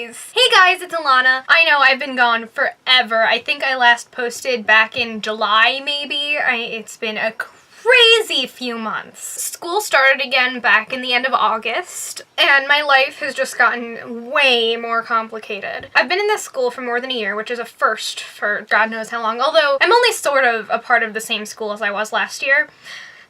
Hey guys, it's Alana. I know I've been gone forever. I think I last posted back in July, maybe. It's been a crazy few months. School started again back in the end of August, and my life has just gotten way more complicated. I've been in this school for more than a year, which is a first for God knows how long, although I'm only sort of a part of the same school as I was last year.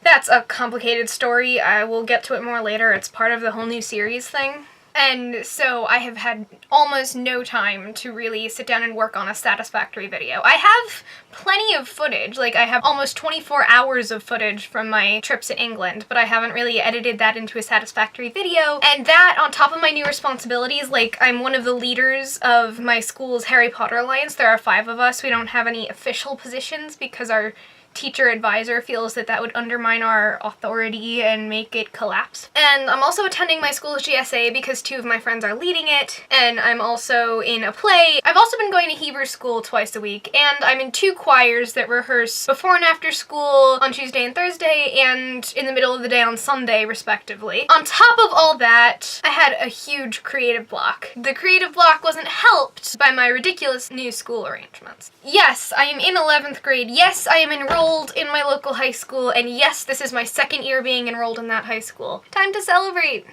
That's a complicated story. I will get to it more later. It's part of the whole new series thing. And so I have had almost no time to really sit down and work on a satisfactory video. I have plenty of footage, like I have almost 24 hours of footage from my trips in England, but I haven't really edited that into a satisfactory video. And that on top of my new responsibilities, like I'm one of the leaders of my school's Harry Potter Alliance. There are 5 of us. We don't have any official positions because our teacher advisor feels that that would undermine our authority and make it collapse. And I'm also attending my school's GSA because 2 of my friends are leading it, and I'm also in a play. I've also been going to Hebrew school twice a week, and I'm in 2 choirs that rehearse before and after school on Tuesday and Thursday, and in the middle of the day on Sunday, respectively. On top of all that, I had a huge creative block. The creative block wasn't helped by my ridiculous new school arrangements. Yes, I am in 11th grade. Yes, I am enrolled in my local high school, and yes, this is my 2nd year being enrolled in that high school. Time to celebrate.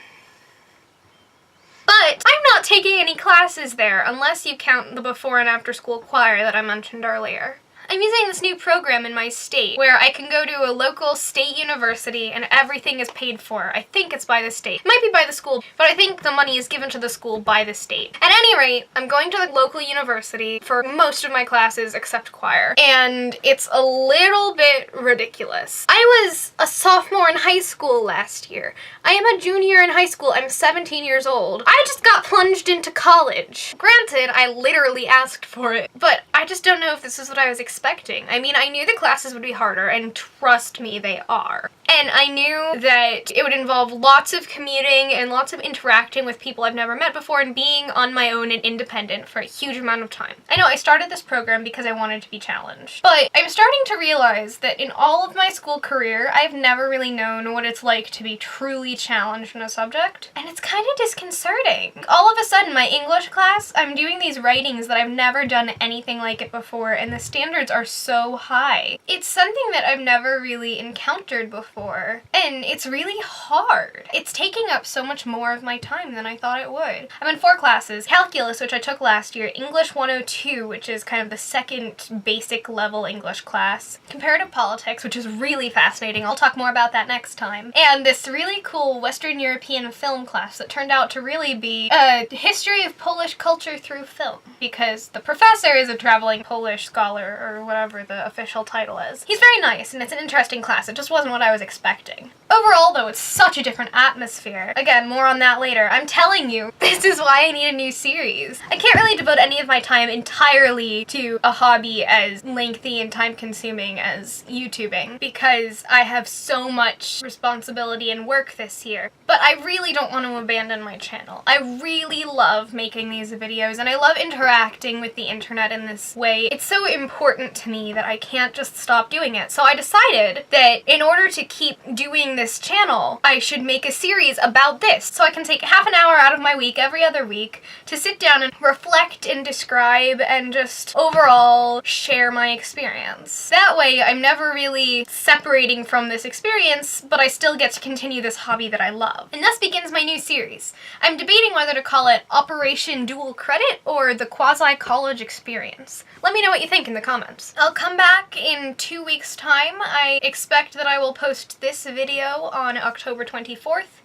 But I'm not taking any classes there, unless you count the before and after school choir that I mentioned earlier. I'm using this new program in my state where I can go to a local state university and everything is paid for. I think it's by the state. It might be by the school, but I think the money is given to the school by the state. At any rate, I'm going to the local university for most of my classes except choir, and it's a little bit ridiculous. I was a sophomore in high school last year. I am a junior in high school. I'm 17 years old. I just got plunged into college. Granted, I literally asked for it, but I just don't know if this is what I was expecting. I mean, I knew the classes would be harder, and trust me, they are. And I knew that it would involve lots of commuting and lots of interacting with people I've never met before and being on my own and independent for a huge amount of time. I know I started this program because I wanted to be challenged, but I'm starting to realize that in all of my school career, I've never really known what it's like to be truly challenged in a subject, and it's kind of disconcerting. All of a sudden, my English class, I'm doing these writings that I've never done anything like it before, and the standards are so high. It's something that I've never really encountered before, and it's really hard. It's taking up so much more of my time than I thought it would. I'm in 4 classes: Calculus, which I took last year, English 102, which is kind of the 2nd basic level English class, Comparative Politics, which is really fascinating. I'll talk more about that next time, and this really cool Western European film class that turned out to really be a history of Polish culture through film, because the professor is a traveling Polish scholar, or whatever the official title is. He's very nice, and it's an interesting class. It just wasn't what I was expecting. Overall, though, it's such a different atmosphere. Again, more on that later. I'm telling you, this is why I need a new series. I can't really devote any of my time entirely to a hobby as lengthy and time-consuming as YouTubing, because I have so much responsibility and work this year. But I really don't want to abandon my channel. I really love making these videos, and I love interacting with the internet in this way. It's so important to me that I can't just stop doing it. So I decided that in order to keep doing this channel, I should make a series about this. So I can take half an hour out of my week every other week to sit down and reflect and describe and just overall share my experience. That way, I'm never really separating from this experience, but I still get to continue this hobby that I love. And thus begins my new series. I'm debating whether to call it Operation Dual Credit or the Quasi-College Experience. Let me know what you think in the comments. I'll come back in 2 weeks' time. I expect that I will post this video on October 24th,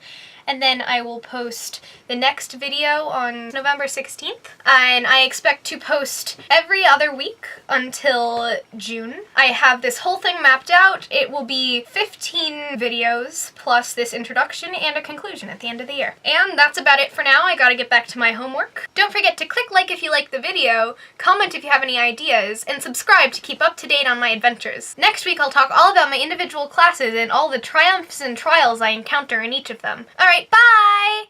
and then I will post the next video on November 16th, and I expect to post every other week until June. I have this whole thing mapped out. It will be 15 videos plus this introduction and a conclusion at the end of the year. And that's about it for now. I gotta get back to my homework. Don't forget to click like if you like the video, comment if you have any ideas, and subscribe to keep up to date on my adventures. Next week I'll talk all about my individual classes and all the triumphs and trials I encounter in each of them. Alright, bye!